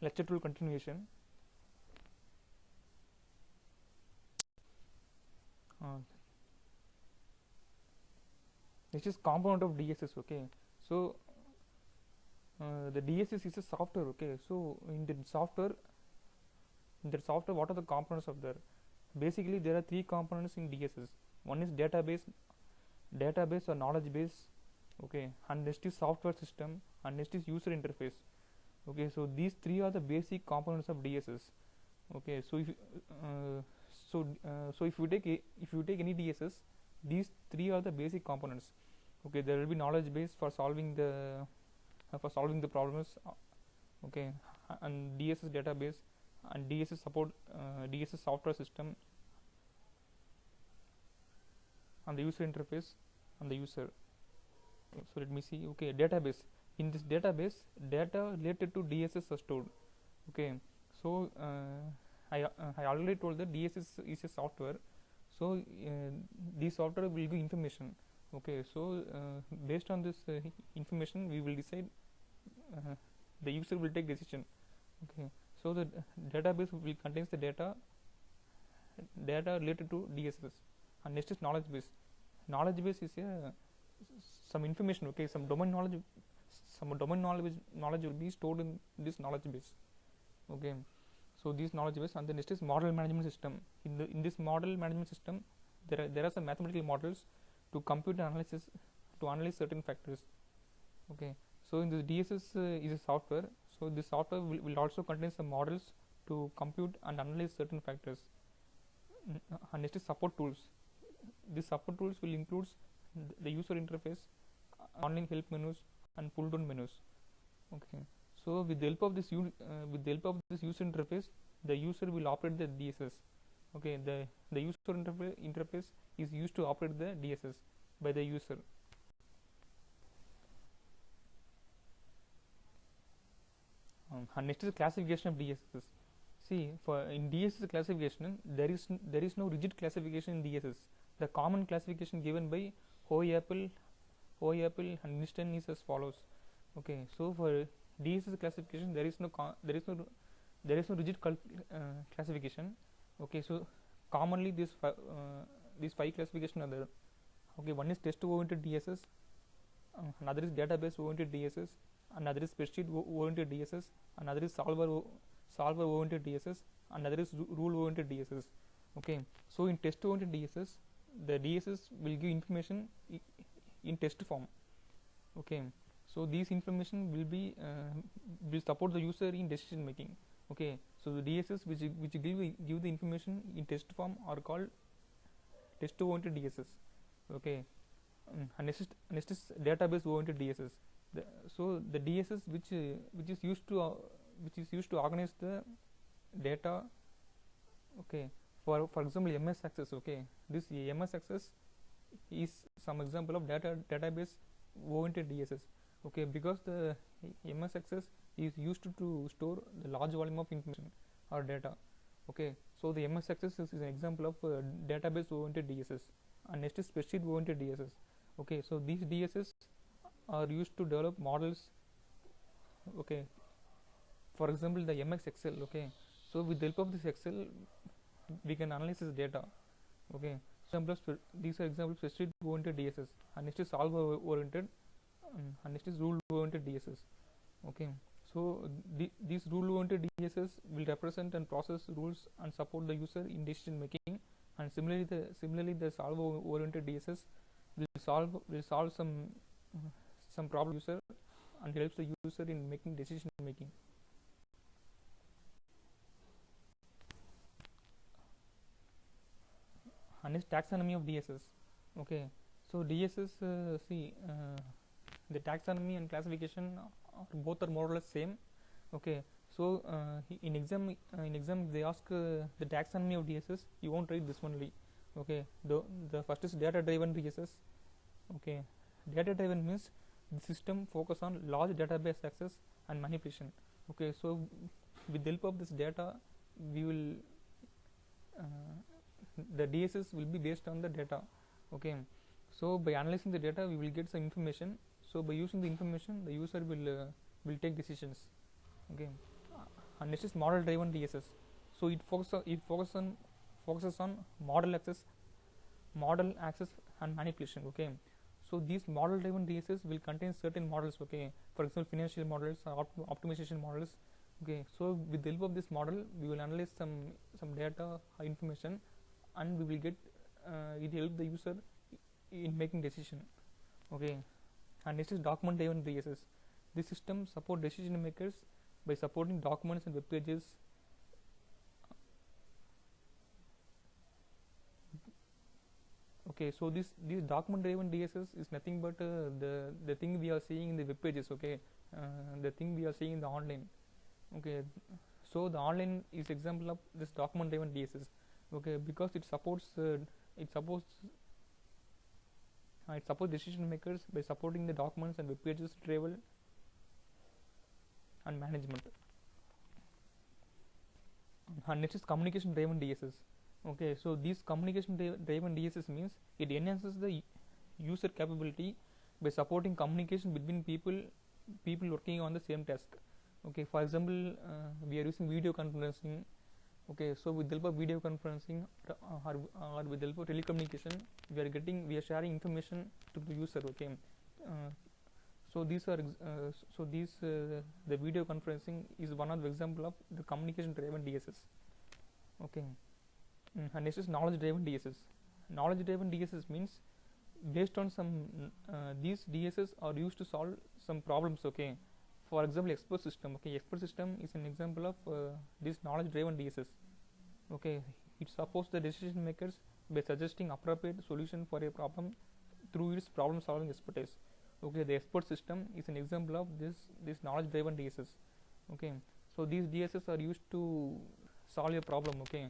lecture tool continuation. This is component of DSS. Okay, so the DSS is a software. Okay, so in the software, what are the components of there? Basically, there are three components in DSS. One is database or knowledge base. Okay, and next is software system, and next is user interface. Okay, so these three are the basic components of DSS. Okay, so if you take any DSS, these three are the basic components. Okay, there will be knowledge base for solving the problems. Okay, and DSS database, and DSS support, DSS software system, and the user interface, and the user. So let me see. Okay, database. In this database, data related to DSS are stored. Okay, so I already told that DSS is a software. So this software will give information. Okay, so based on this information, we will decide. The user will take decision. Okay, so the database will contains the data related to DSS, and next is knowledge base. Knowledge base is some information. Okay, some domain knowledge will be stored in this knowledge base. Okay, so this knowledge base, and the next is model management system. In this model management system, there are some mathematical models to compute analysis to analyze certain factors. Okay, so in this DSS is a software. So this software will also contain some models to compute and analyze certain factors. And next is support tools. These support tools will include the user interface, online help menus, and pull down menus. Okay, so with the help of this user interface, the user will operate the DSS. Okay, the user interface is used to operate the DSS by the user. And next is classification of DSS. See, for in DSS classification, there is no rigid classification in DSS. The common classification given by OAPL and NIST is as follows. Okay, so for DSS classification, there is no rigid classification. Okay, so commonly these five classification are there. Okay, one is test oriented DSS, another is database oriented DSS, another is spreadsheet oriented DSS, another is solver oriented DSS, another is rule oriented DSS. Okay, so in test oriented DSS, the DSS will give information in test form. Okay, so these information will support the user in decision making. Okay, so the DSS which give the information in test form are called test oriented DSS. Okay, and next is database oriented DSS. So the DSS which is used to organize the data. Okay, for example, MS Access. Okay, this MS Access is some example of database oriented DSS. Okay, because the MS Access is used to store the large volume of information or data. Okay, so the MS Access is an example of database oriented DSS. And next is spreadsheet oriented DSS. Okay, so these DSS are used to develop models. Okay, for example, the MS Excel. Okay, so with the help of this Excel, we can analyze this data. Okay, these are examples of spreadsheet oriented DSS. And next is solver oriented, and next is rule oriented DSS. Okay, so these rule oriented DSS will represent and process rules and support the user in decision making. And similarly the solver oriented DSS will solve some problem user and helps the user in making decision making. And is taxonomy of DSS. Okay, so DSS, the taxonomy and classification both are more or less same. Okay, so in exam they ask the taxonomy of DSS, you won't write this only. Okay, the first is data driven DSS. Okay, data driven means the system focus on large database access and manipulation. Okay, so with the help of this data, we will the DSS will be based on the data. Okay, so by analyzing the data, we will get some information. So by using the information, the user will take decisions. Okay, And next is model driven DSS. So focuses on model access and manipulation. Okay, so these model driven DSS will contain certain models. Okay, for example financial models or optimization models. Okay, so with the help of this model we will analyze some data information, and we will get it help the user in making decision. Okay, and next is document driven DSS. This system support decision makers by supporting documents and web pages. Okay, so this document driven DSS is nothing but the thing we are seeing in the web pages. Okay, the thing we are seeing in the online. Okay, so the online is example of this document driven DSS. Okay, because it supports decision makers by supporting the documents and web pages retrieval and management. And next is communication driven DSS. Okay, so this communication driven DSS means it enhances the user capability by supporting communication between people working on the same task. Okay, for example we are using video conferencing. Okay, so with the help of video conferencing or with the help of telecommunication we are sharing information to the user. Okay, so these are the video conferencing is one of the example of the communication driven DSS. Okay, and next is knowledge driven DSS. Knowledge driven DSS means based on some these DSS are used to solve some problems. Okay, for example expert system. Okay, expert system is an example of this knowledge driven DSS. Okay, it supports the decision makers by suggesting appropriate solution for a problem through its problem solving expertise. Okay, the expert system is an example of this knowledge driven DSS. Okay, so these DSS are used to solve a problem. Okay,